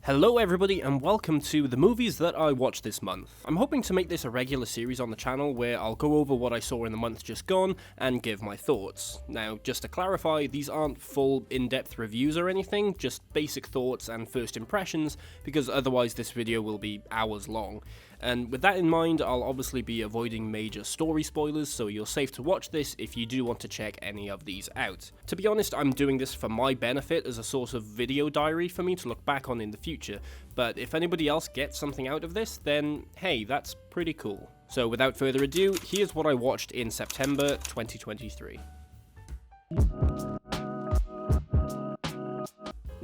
Hello everybody and welcome to the movies that I watched this month. I'm hoping to make this a regular series on the channel where I'll go over what I saw in the month just gone and give my thoughts. Now, just to clarify, these aren't full in-depth reviews or anything, just basic thoughts and first impressions, because otherwise this video will be hours long. And with that in mind, I'll obviously be avoiding major story spoilers, so you're safe to watch this if you do want to check any of these out. To be honest, I'm doing this for my benefit as a sort of video diary for me to look back on in the future, but if anybody else gets something out of this, then hey, that's pretty cool. So without further ado, here's what I watched in September 2023.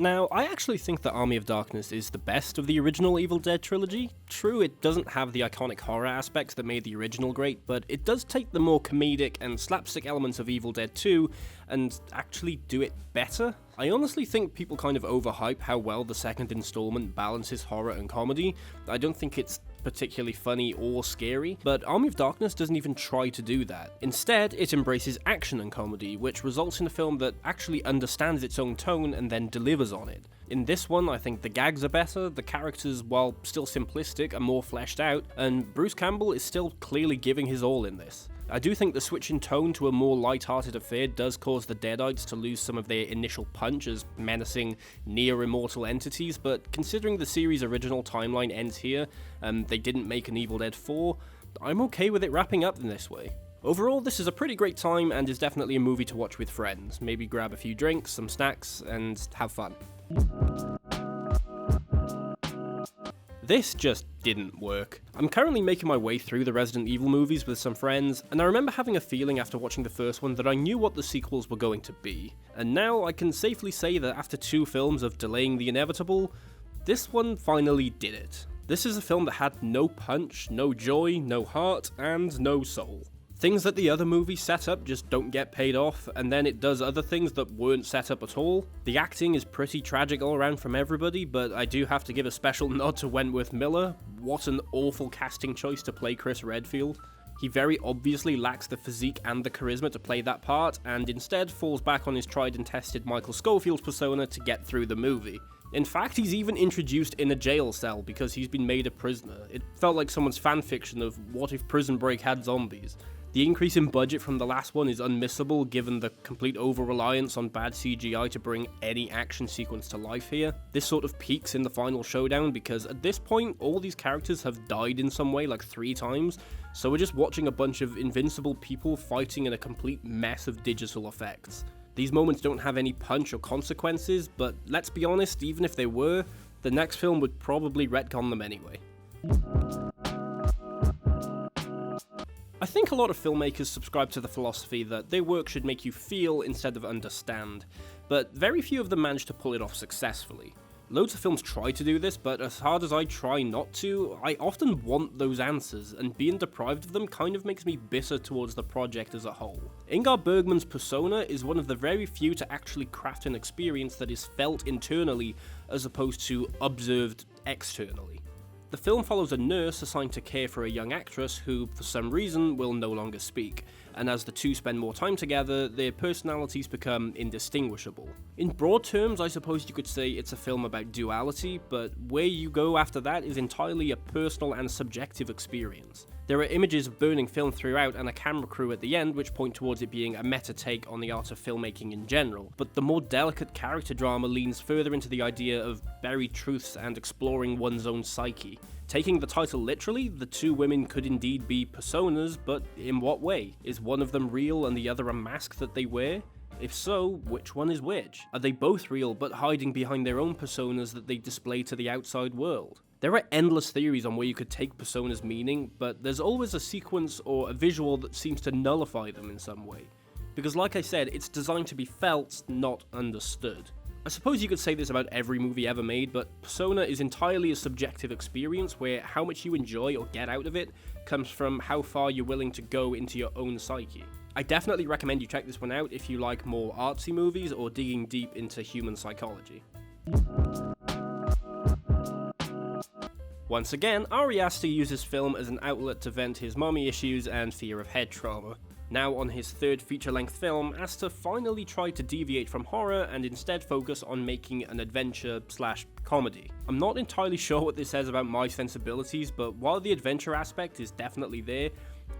Now, I actually think that Army of Darkness is the best of the original Evil Dead trilogy. True, it doesn't have the iconic horror aspects that made the original great, but it does take the more comedic and slapstick elements of Evil Dead 2 and actually do it better. I honestly think people kind of overhype how well the second installment balances horror and comedy. I don't think it's particularly funny or scary, but Army of Darkness doesn't even try to do that. Instead, it embraces action and comedy, which results in a film that actually understands its own tone and then delivers on it. In this one, I think the gags are better, the characters, while still simplistic, are more fleshed out, and Bruce Campbell is still clearly giving his all in this. I do think the switch in tone to a more light-hearted affair does cause the Deadites to lose some of their initial punch as menacing, near-immortal entities, but considering the series' original timeline ends here, and they didn't make an Evil Dead 4, I'm okay with it wrapping up in this way. Overall, this is a pretty great time and is definitely a movie to watch with friends. Maybe grab a few drinks, some snacks, and have fun. This just didn't work. I'm currently making my way through the Resident Evil movies with some friends, and I remember having a feeling after watching the first one that I knew what the sequels were going to be. And now I can safely say that after 2 films of delaying the inevitable, this one finally did it. This is a film that had no punch, no joy, no heart, and no soul. Things that the other movies set up just don't get paid off, and then it does other things that weren't set up at all. The acting is pretty tragic all around from everybody, but I do have to give a special nod to Wentworth Miller. What an awful casting choice to play Chris Redfield. He very obviously lacks the physique and the charisma to play that part, and instead falls back on his tried and tested Michael Schofield persona to get through the movie. In fact, he's even introduced in a jail cell because he's been made a prisoner. It felt like someone's fanfiction of what if Prison Break had zombies. The increase in budget from the last one is unmissable given the complete over-reliance on bad CGI to bring any action sequence to life here. This sort of peaks in the final showdown because at this point all these characters have died in some way like 3 times, so we're just watching a bunch of invincible people fighting in a complete mess of digital effects. These moments don't have any punch or consequences, but let's be honest, even if they were, the next film would probably retcon them anyway. I think a lot of filmmakers subscribe to the philosophy that their work should make you feel instead of understand, but very few of them manage to pull it off successfully. Loads of films try to do this, but as hard as I try not to, I often want those answers, and being deprived of them kind of makes me bitter towards the project as a whole. Ingmar Bergman's persona is one of the very few to actually craft an experience that is felt internally as opposed to observed externally. The film follows a nurse assigned to care for a young actress who, for some reason, will no longer speak, and as the two spend more time together, their personalities become indistinguishable. In broad terms, I suppose you could say it's a film about duality, but where you go after that is entirely a personal and subjective experience. There are images of burning film throughout and a camera crew at the end which point towards it being a meta take on the art of filmmaking in general, but the more delicate character drama leans further into the idea of buried truths and exploring one's own psyche. Taking the title literally, the 2 women could indeed be personas, but in what way? Is one of them real and the other a mask that they wear? If so, which one is which? Are they both real but hiding behind their own personas that they display to the outside world? There are endless theories on where you could take personas' meaning, but there's always a sequence or a visual that seems to nullify them in some way. Because like I said, it's designed to be felt, not understood. I suppose you could say this about every movie ever made, but Persona is entirely a subjective experience where how much you enjoy or get out of it comes from how far you're willing to go into your own psyche. I definitely recommend you check this one out if you like more artsy movies or digging deep into human psychology. Once again, Ari Aster uses film as an outlet to vent his mommy issues and fear of head trauma. now on his third feature-length film, has to finally try to deviate from horror and instead focus on making an adventure/comedy. I'm not entirely sure what this says about my sensibilities, but while the adventure aspect is definitely there,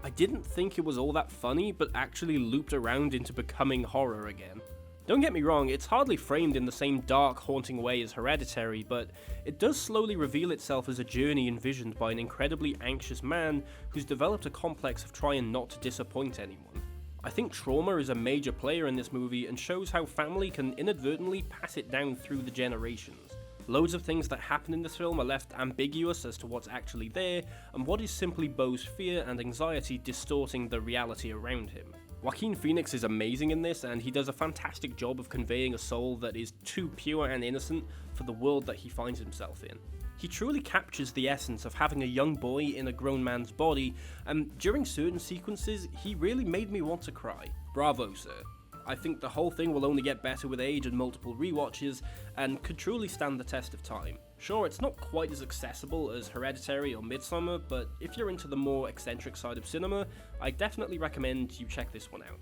I didn't think it was all that funny, but actually looped around into becoming horror again. Don't get me wrong, it's hardly framed in the same dark, haunting way as Hereditary, but it does slowly reveal itself as a journey envisioned by an incredibly anxious man who's developed a complex of trying not to disappoint anyone. I think trauma is a major player in this movie and shows how family can inadvertently pass it down through the generations. Loads of things that happen in this film are left ambiguous as to what's actually there, and what is simply Beau's fear and anxiety distorting the reality around him. Joaquin Phoenix is amazing in this, and he does a fantastic job of conveying a soul that is too pure and innocent for the world that he finds himself in. He truly captures the essence of having a young boy in a grown man's body, and during certain sequences, he really made me want to cry. Bravo, sir. I think the whole thing will only get better with age and multiple rewatches, and could truly stand the test of time. Sure, it's not quite as accessible as Hereditary or Midsommar, but if you're into the more eccentric side of cinema, I definitely recommend you check this one out.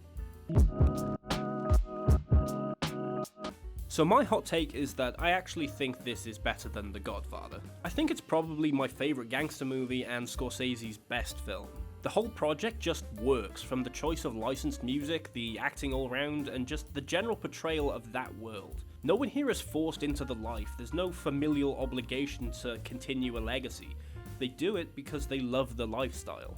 So my hot take is that I actually think this is better than The Godfather. I think it's probably my favourite gangster movie and Scorsese's best film. The whole project just works, from the choice of licensed music, the acting all round, and just the general portrayal of that world. No one here is forced into the life, there's no familial obligation to continue a legacy. They do it because they love the lifestyle.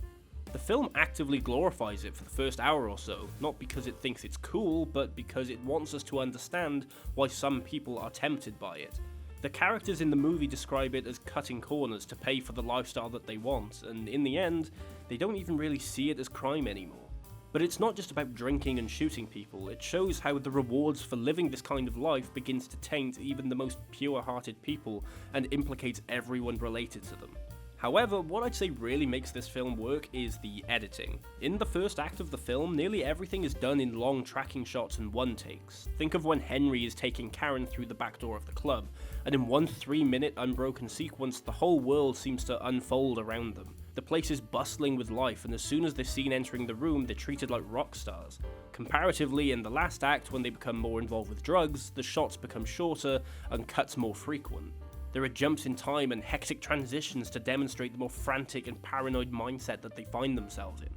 The film actively glorifies it for the first hour or so, not because it thinks it's cool, but because it wants us to understand why some people are tempted by it. The characters in the movie describe it as cutting corners to pay for the lifestyle that they want, and in the end, they don't even really see it as crime anymore. But it's not just about drinking and shooting people, it shows how the rewards for living this kind of life begins to taint even the most pure-hearted people and implicates everyone related to them. However, what I'd say really makes this film work is the editing. In the first act of the film, nearly everything is done in long tracking shots and one-takes. Think of when Henry is taking Karen through the back door of the club, and in one 3-minute unbroken sequence, the whole world seems to unfold around them. The place is bustling with life, and as soon as they're seen entering the room, they're treated like rock stars. Comparatively, in the last act, when they become more involved with drugs, the shots become shorter and cuts more frequent. There are jumps in time and hectic transitions to demonstrate the more frantic and paranoid mindset that they find themselves in.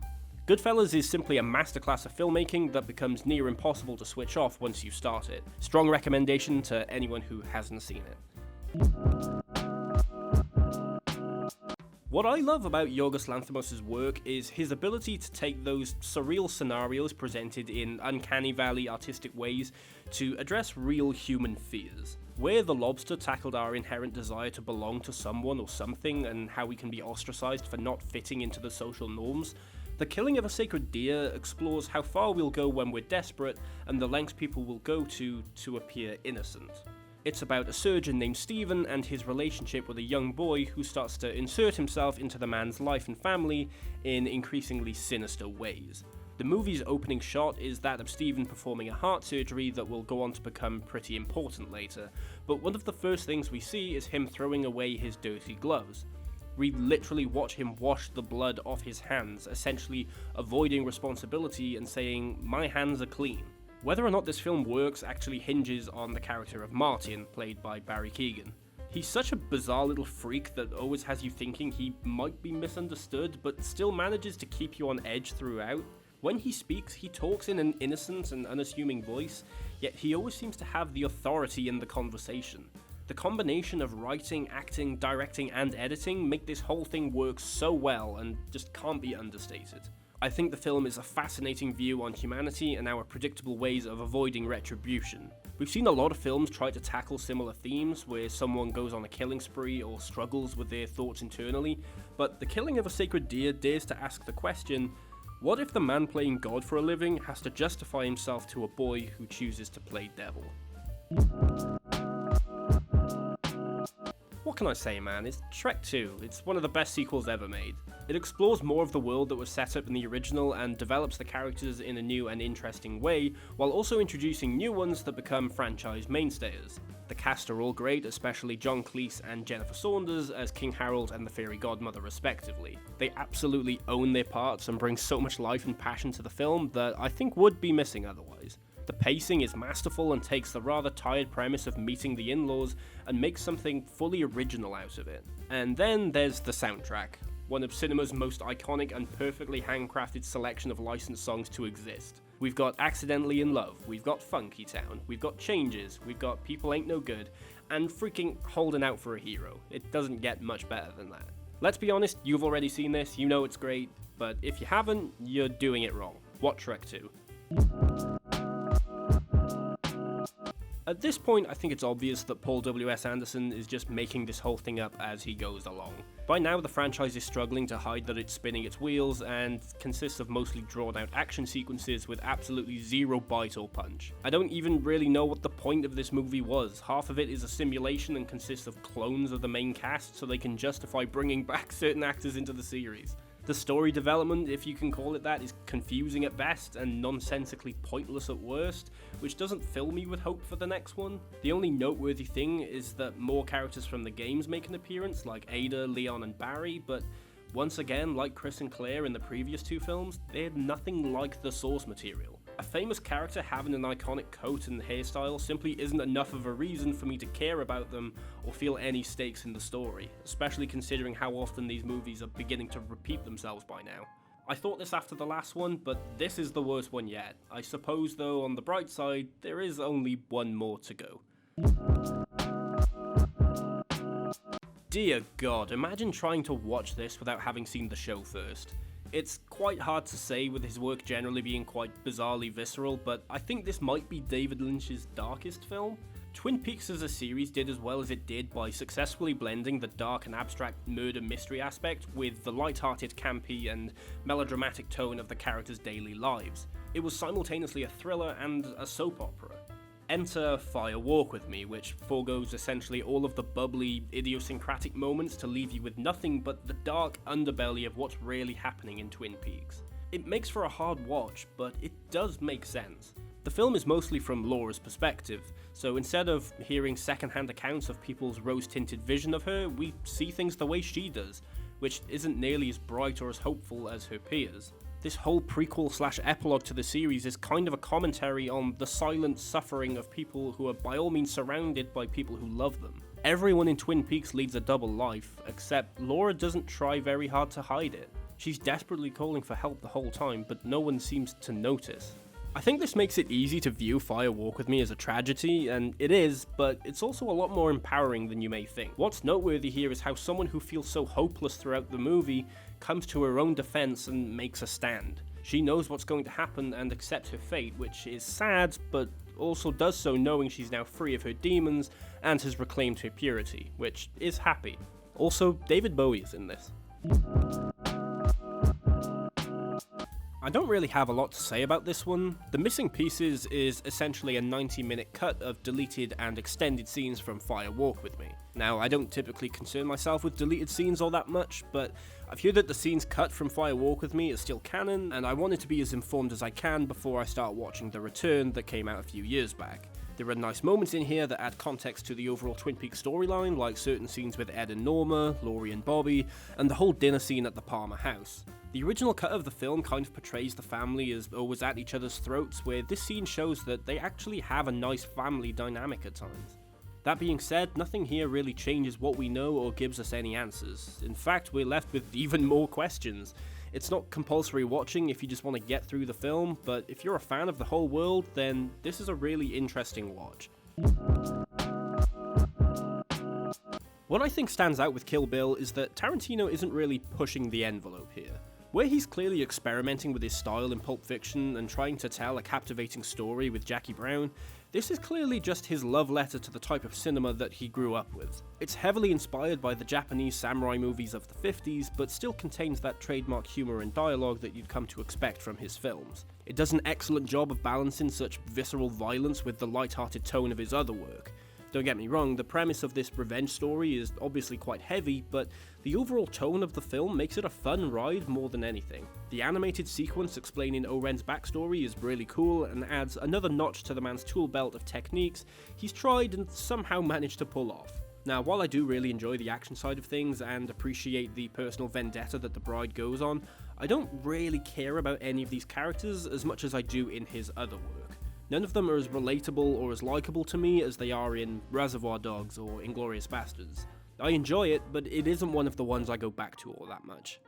Goodfellas is simply a masterclass of filmmaking that becomes near impossible to switch off once you start it. Strong recommendation to anyone who hasn't seen it. What I love about Yorgos Lanthimos' work is his ability to take those surreal scenarios presented in uncanny valley artistic ways to address real human fears. Where The Lobster tackled our inherent desire to belong to someone or something and how we can be ostracized for not fitting into the social norms, The Killing of a Sacred Deer explores how far we'll go when we're desperate and the lengths people will go to appear innocent. It's about a surgeon named Stephen and his relationship with a young boy who starts to insert himself into the man's life and family in increasingly sinister ways. The movie's opening shot is that of Stephen performing a heart surgery that will go on to become pretty important later, but one of the first things we see is him throwing away his dirty gloves. We literally watch him wash the blood off his hands, essentially avoiding responsibility and saying, "My hands are clean." Whether or not this film works actually hinges on the character of Martin, played by Barry Keoghan. He's such a bizarre little freak that always has you thinking he might be misunderstood, but still manages to keep you on edge throughout. When he speaks, he talks in an innocent and unassuming voice, yet he always seems to have the authority in the conversation. The combination of writing, acting, directing, and editing make this whole thing work so well and just can't be understated. I think the film is a fascinating view on humanity and our predictable ways of avoiding retribution. We've seen a lot of films try to tackle similar themes, where someone goes on a killing spree or struggles with their thoughts internally, but The Killing of a Sacred Deer dares to ask the question, what if the man playing God for a living has to justify himself to a boy who chooses to play devil? What can I say, man? It's Shrek 2. It's one of the best sequels ever made. It explores more of the world that was set up in the original and develops the characters in a new and interesting way, while also introducing new ones that become franchise mainstays. The cast are all great, especially John Cleese and Jennifer Saunders as King Harold and the Fairy Godmother respectively. They absolutely own their parts and bring so much life and passion to the film that I think would be missing otherwise. The pacing is masterful and takes the rather tired premise of meeting the in-laws and makes something fully original out of it. And then there's the soundtrack, one of cinema's most iconic and perfectly handcrafted selection of licensed songs to exist. We've got Accidentally in Love, we've got Funky Town, we've got Changes, we've got People Ain't No Good, and freaking Holding Out for a Hero. It doesn't get much better than that. Let's be honest, you've already seen this, you know it's great, but if you haven't, you're doing it wrong. Watch Shrek 2. At this point, I think it's obvious that Paul W.S. Anderson is just making this whole thing up as he goes along. By now, the franchise is struggling to hide that it's spinning its wheels and consists of mostly drawn-out action sequences with absolutely zero bite or punch. I don't even really know what the point of this movie was. Half of it is a simulation and consists of clones of the main cast so they can justify bringing back certain actors into the series. The story development, if you can call it that, is confusing at best and nonsensically pointless at worst, which doesn't fill me with hope for the next one. The only noteworthy thing is that more characters from the games make an appearance, like Ada, Leon, and Barry, but once again, like Chris and Claire in the previous two films, they're nothing like the source material. A famous character having an iconic coat and hairstyle simply isn't enough of a reason for me to care about them or feel any stakes in the story, especially considering how often these movies are beginning to repeat themselves by now. I thought this after the last one, but this is the worst one yet. I suppose though, on the bright side, there is only one more to go. Dear God, imagine trying to watch this without having seen the show first. It's quite hard to say with his work generally being quite bizarrely visceral, but I think this might be David Lynch's darkest film. Twin Peaks as a series did as well as it did by successfully blending the dark and abstract murder mystery aspect with the light-hearted, campy, and melodramatic tone of the characters' daily lives. It was simultaneously a thriller and a soap opera. Enter Fire Walk With Me, which forgoes essentially all of the bubbly, idiosyncratic moments to leave you with nothing but the dark underbelly of what's really happening in Twin Peaks. It makes for a hard watch, but it does make sense. The film is mostly from Laura's perspective, so instead of hearing secondhand accounts of people's rose-tinted vision of her, we see things the way she does, which isn't nearly as bright or as hopeful as her peers. This whole prequel/epilogue to the series is kind of a commentary on the silent suffering of people who are by all means surrounded by people who love them. Everyone in Twin Peaks leads a double life, except Laura doesn't try very hard to hide it. She's desperately calling for help the whole time, but no one seems to notice. I think this makes it easy to view Fire Walk With Me as a tragedy, and it is, but it's also a lot more empowering than you may think. What's noteworthy here is how someone who feels so hopeless throughout the movie comes to her own defense and makes a stand. She knows what's going to happen and accepts her fate, which is sad, but also does so knowing she's now free of her demons and has reclaimed her purity, which is happy. Also, David Bowie is in this. I don't really have a lot to say about this one. The Missing Pieces is essentially a 90-minute cut of deleted and extended scenes from Fire Walk With Me. Now, I don't typically concern myself with deleted scenes all that much, but I've heard that the scenes cut from Fire Walk With Me is still canon, and I wanted to be as informed as I can before I start watching The Return that came out a few years back. There are nice moments in here that add context to the overall Twin Peaks storyline, like certain scenes with Ed and Norma, Laurie and Bobby, and the whole dinner scene at the Palmer house. The original cut of the film kind of portrays the family as always at each other's throats, where this scene shows that they actually have a nice family dynamic at times. That being said, nothing here really changes what we know or gives us any answers. In fact, we're left with even more questions. It's not compulsory watching if you just want to get through the film, but if you're a fan of the whole world, then this is a really interesting watch. What I think stands out with Kill Bill is that Tarantino isn't really pushing the envelope here. Where he's clearly experimenting with his style in Pulp Fiction and trying to tell a captivating story with Jackie Brown, this is clearly just his love letter to the type of cinema that he grew up with. It's heavily inspired by the Japanese samurai movies of the 50s, but still contains that trademark humor and dialogue that you'd come to expect from his films. It does an excellent job of balancing such visceral violence with the light-hearted tone of his other work. Don't get me wrong, the premise of this revenge story is obviously quite heavy, but the overall tone of the film makes it a fun ride more than anything. The animated sequence explaining Oren's backstory is really cool and adds another notch to the man's tool belt of techniques he's tried and somehow managed to pull off. Now, while I do really enjoy the action side of things and appreciate the personal vendetta that the bride goes on, I don't really care about any of these characters as much as I do in his other work. None of them are as relatable or as likable to me as they are in Reservoir Dogs or Inglourious Basterds. I enjoy it, but it isn't one of the ones I go back to all that much.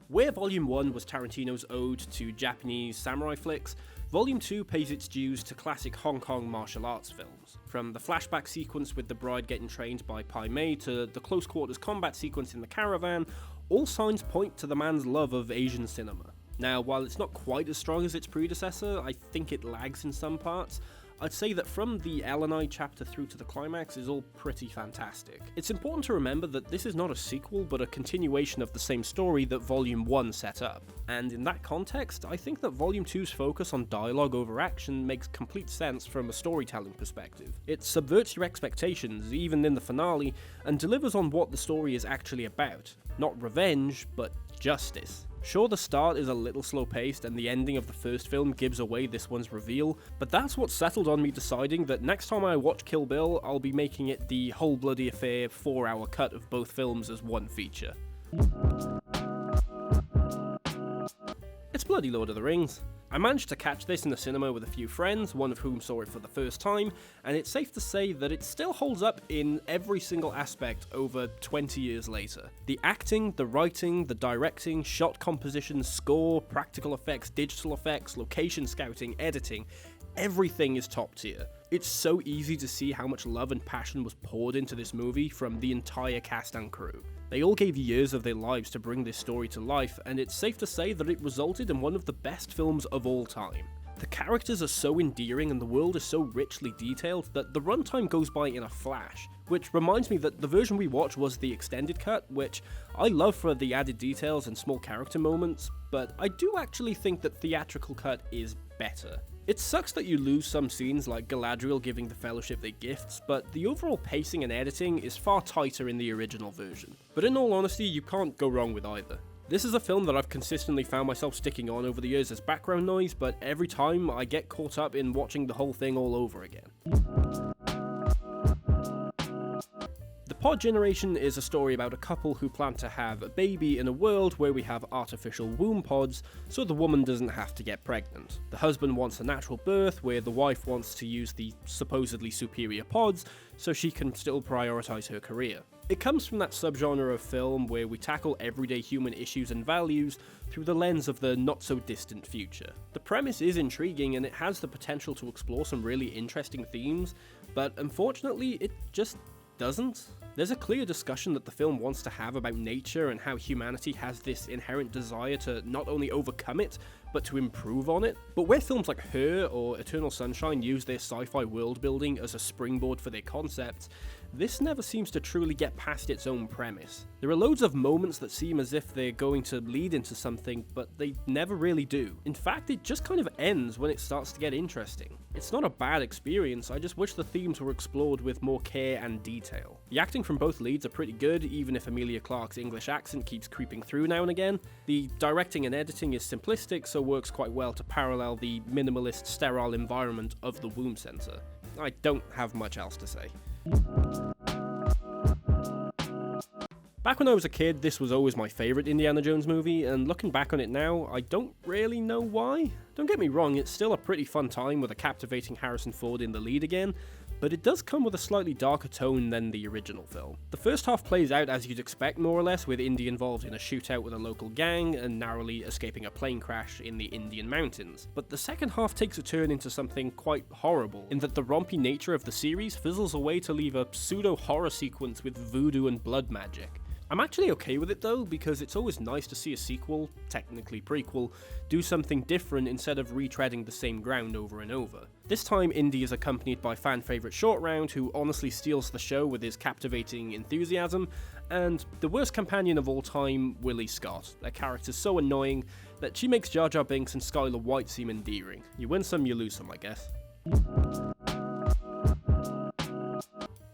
Where Volume 1 was Tarantino's ode to Japanese samurai flicks, Volume 2 pays its dues to classic Hong Kong martial arts films. From the flashback sequence with the bride getting trained by Pai Mei to the close quarters combat sequence in the caravan, all signs point to the man's love of Asian cinema. Now, while it's not quite as strong as its predecessor, I think it lags in some parts. I'd say that from the Elenai chapter through to the climax is all pretty fantastic. It's important to remember that this is not a sequel, but a continuation of the same story that Volume 1 set up. And in that context, I think that Volume 2's focus on dialogue over action makes complete sense from a storytelling perspective. It subverts your expectations, even in the finale, and delivers on what the story is actually about. Not revenge, but justice. Sure, the start is a little slow-paced and the ending of the first film gives away this one's reveal, but that's what settled on me deciding that next time I watch Kill Bill, I'll be making it the whole bloody affair 4-hour cut of both films as one feature. It's bloody Lord of the Rings. I managed to catch this in the cinema with a few friends, one of whom saw it for the first time, and it's safe to say that it still holds up in every single aspect over 20 years later. The acting, the writing, the directing, shot composition, score, practical effects, digital effects, location scouting, editing, everything is top tier. It's so easy to see how much love and passion was poured into this movie from the entire cast and crew. They all gave years of their lives to bring this story to life, and it's safe to say that it resulted in one of the best films of all time. The characters are so endearing and the world is so richly detailed that the runtime goes by in a flash, which reminds me that the version we watched was the extended cut, which I love for the added details and small character moments, but I do actually think that theatrical cut is better. It sucks that you lose some scenes like Galadriel giving the Fellowship their gifts, but the overall pacing and editing is far tighter in the original version. But in all honesty, you can't go wrong with either. This is a film that I've consistently found myself sticking on over the years as background noise, but every time I get caught up in watching the whole thing all over again. The Pod Generation is a story about a couple who plan to have a baby in a world where we have artificial womb pods, so the woman doesn't have to get pregnant. The husband wants a natural birth, where the wife wants to use the supposedly superior pods, so she can still prioritize her career. It comes from that subgenre of film where we tackle everyday human issues and values through the lens of the not-so-distant future. The premise is intriguing and it has the potential to explore some really interesting themes, but unfortunately it just doesn't. There's a clear discussion that the film wants to have about nature and how humanity has this inherent desire to not only overcome it, but to improve on it. But where films like Her or Eternal Sunshine use their sci-fi world building as a springboard for their concepts, this never seems to truly get past its own premise. There are loads of moments that seem as if they're going to lead into something, but they never really do. In fact, it just kind of ends when it starts to get interesting. It's not a bad experience, I just wish the themes were explored with more care and detail. The acting from both leads are pretty good, even if Emilia Clarke's English accent keeps creeping through now and again. The directing and editing is simplistic, so works quite well to parallel the minimalist, sterile environment of the womb center. I don't have much else to say. Back when I was a kid, this was always my favourite Indiana Jones movie, and looking back on it now, I don't really know why. Don't get me wrong, it's still a pretty fun time with a captivating Harrison Ford in the lead again, but it does come with a slightly darker tone than the original film. The first half plays out as you'd expect more or less, with Indy involved in a shootout with a local gang and narrowly escaping a plane crash in the Indian mountains. But the second half takes a turn into something quite horrible, in that the rompy nature of the series fizzles away to leave a pseudo-horror sequence with voodoo and blood magic. I'm actually okay with it though, because it's always nice to see a sequel, technically prequel, do something different instead of retreading the same ground over and over. This time Indy is accompanied by fan favourite Short Round, who honestly steals the show with his captivating enthusiasm, and the worst companion of all time, Willie Scott, a character so annoying that she makes Jar Jar Binks and Skylar White seem endearing. You win some, you lose some, I guess.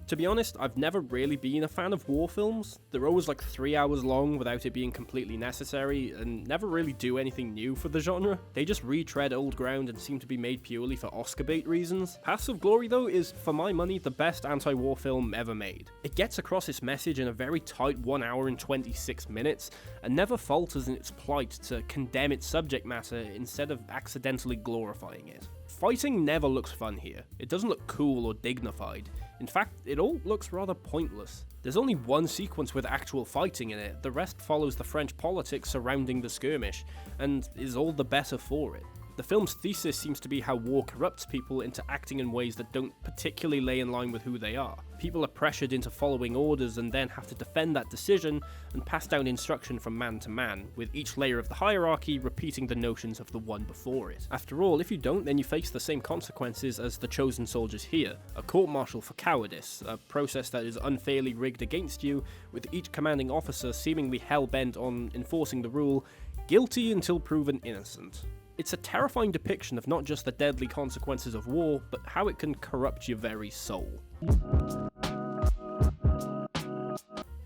To be honest, I've never really been a fan of war films. They're always like 3 hours long without it being completely necessary, and never really do anything new for the genre. They just retread old ground and seem to be made purely for Oscar bait reasons. Paths of Glory, though, is, for my money, the best anti-war film ever made. It gets across its message in a very tight 1 hour and 26 minutes, and never falters in its plight to condemn its subject matter instead of accidentally glorifying it. Fighting never looks fun here. It doesn't look cool or dignified. In fact, it all looks rather pointless. There's only one sequence with actual fighting in it, the rest follows the French politics surrounding the skirmish, and is all the better for it. The film's thesis seems to be how war corrupts people into acting in ways that don't particularly lay in line with who they are. People are pressured into following orders and then have to defend that decision and pass down instruction from man to man, with each layer of the hierarchy repeating the notions of the one before it. After all, if you don't, then you face the same consequences as the chosen soldiers here, a court-martial for cowardice, a process that is unfairly rigged against you, with each commanding officer seemingly hell-bent on enforcing the rule, guilty until proven innocent. It's a terrifying depiction of not just the deadly consequences of war, but how it can corrupt your very soul.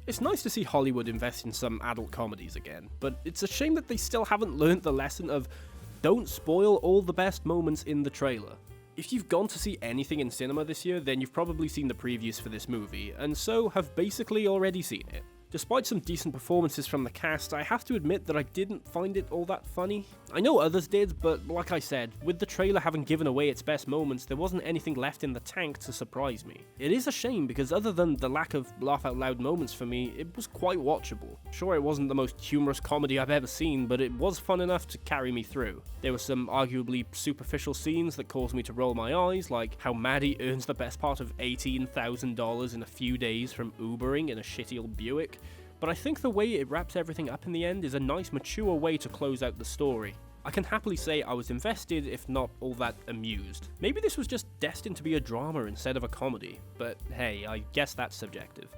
It's nice to see Hollywood invest in some adult comedies again, but it's a shame that they still haven't learned the lesson of don't spoil all the best moments in the trailer. If you've gone to see anything in cinema this year, then you've probably seen the previews for this movie, and so have basically already seen it. Despite some decent performances from the cast, I have to admit that I didn't find it all that funny. I know others did, but like I said, with the trailer having given away its best moments, there wasn't anything left in the tank to surprise me. It is a shame because other than the lack of laugh-out-loud moments for me, it was quite watchable. Sure, it wasn't the most humorous comedy I've ever seen, but it was fun enough to carry me through. There were some arguably superficial scenes that caused me to roll my eyes, like how Maddie earns the best part of $18,000 in a few days from Ubering in a shitty old Buick. But I think the way it wraps everything up in the end is a nice, mature way to close out the story. I can happily say I was invested, if not all that amused. Maybe this was just destined to be a drama instead of a comedy, but hey, I guess that's subjective.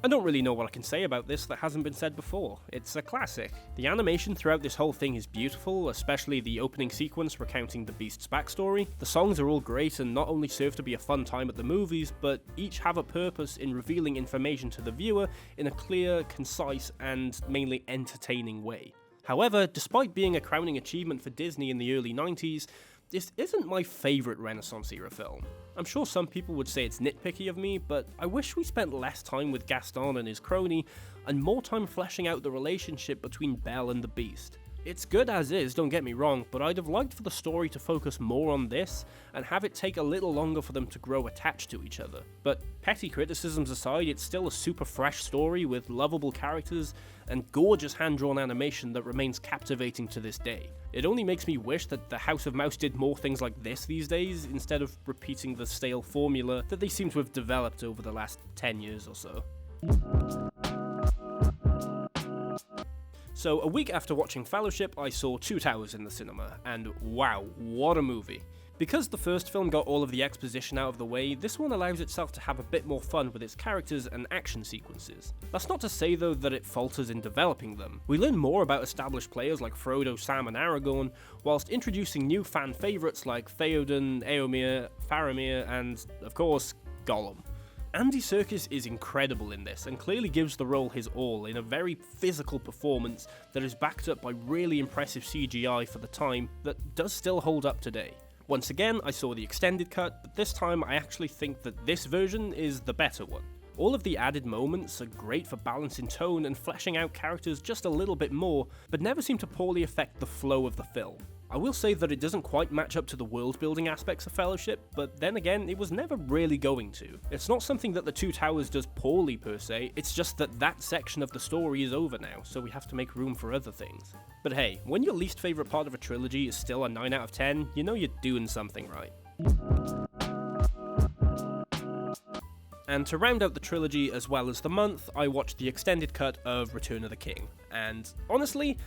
I don't really know what I can say about this that hasn't been said before. It's a classic. The animation throughout this whole thing is beautiful, especially the opening sequence recounting the Beast's backstory. The songs are all great and not only serve to be a fun time at the movies, but each have a purpose in revealing information to the viewer in a clear, concise, and mainly entertaining way. However, despite being a crowning achievement for Disney in the early 90s, this isn't my favourite Renaissance-era film. I'm sure some people would say it's nitpicky of me, but I wish we spent less time with Gaston and his crony, and more time fleshing out the relationship between Belle and the Beast. It's good as is, don't get me wrong, but I'd have liked for the story to focus more on this, and have it take a little longer for them to grow attached to each other. But petty criticisms aside, it's still a super fresh story with lovable characters, and gorgeous hand-drawn animation that remains captivating to this day. It only makes me wish that the House of Mouse did more things like this these days, instead of repeating the stale formula that they seem to have developed over the last 10 years or so. So, a week after watching Fellowship, I saw Two Towers in the cinema, and wow, what a movie. Because the first film got all of the exposition out of the way, this one allows itself to have a bit more fun with its characters and action sequences. That's not to say though that it falters in developing them. We learn more about established players like Frodo, Sam and Aragorn, whilst introducing new fan favourites like Theoden, Éomer, Faramir and, of course, Gollum. Andy Serkis is incredible in this and clearly gives the role his all in a very physical performance that is backed up by really impressive CGI for the time that does still hold up today. Once again, I saw the extended cut, but this time I actually think that this version is the better one. All of the added moments are great for balancing tone and fleshing out characters just a little bit more, but never seem to poorly affect the flow of the film. I will say that it doesn't quite match up to the world-building aspects of Fellowship, but then again, it was never really going to. It's not something that The Two Towers does poorly per se, it's just that that section of the story is over now, so we have to make room for other things. But hey, when your least favourite part of a trilogy is still a 9 out of 10, you know you're doing something right. And to round out the trilogy as well as the month, I watched the extended cut of Return of the King, and honestly,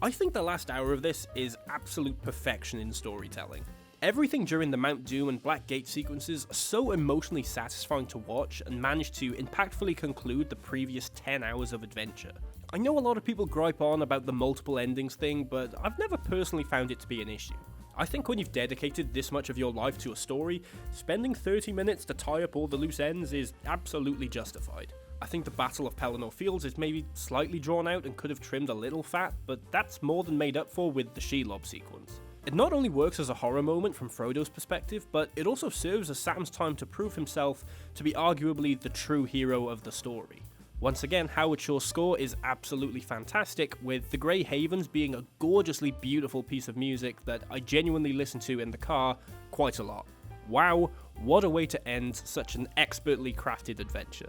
I think the last hour of this is absolute perfection in storytelling. Everything during the Mount Doom and Black Gate sequences are so emotionally satisfying to watch and manage to impactfully conclude the previous 10 hours of adventure. I know a lot of people gripe on about the multiple endings thing, but I've never personally found it to be an issue. I think when you've dedicated this much of your life to a story, spending 30 minutes to tie up all the loose ends is absolutely justified. I think the Battle of Pelennor Fields is maybe slightly drawn out and could have trimmed a little fat, but that's more than made up for with the Shelob sequence. It not only works as a horror moment from Frodo's perspective, but it also serves as Sam's time to prove himself to be arguably the true hero of the story. Once again, Howard Shore's score is absolutely fantastic, with The Grey Havens being a gorgeously beautiful piece of music that I genuinely listen to in the car quite a lot. Wow, what a way to end such an expertly crafted adventure.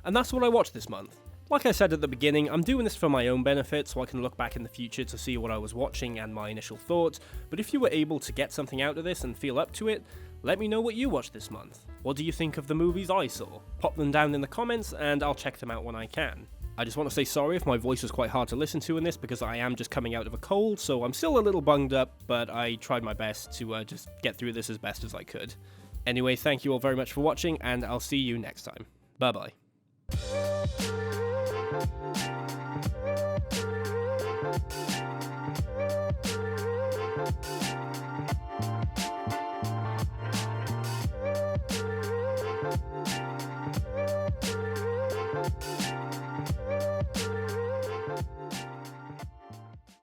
And that's what I watched this month. Like I said at the beginning, I'm doing this for my own benefit so I can look back in the future to see what I was watching and my initial thoughts, but if you were able to get something out of this and feel up to it, let me know what you watched this month. What do you think of the movies I saw? Pop them down in the comments and I'll check them out when I can. I just want to say sorry if my voice was quite hard to listen to in this because I am just coming out of a cold, so I'm still a little bunged up, but I tried my best to just get through this as best as I could. Anyway, thank you all very much for watching, and I'll see you next time. Bye bye.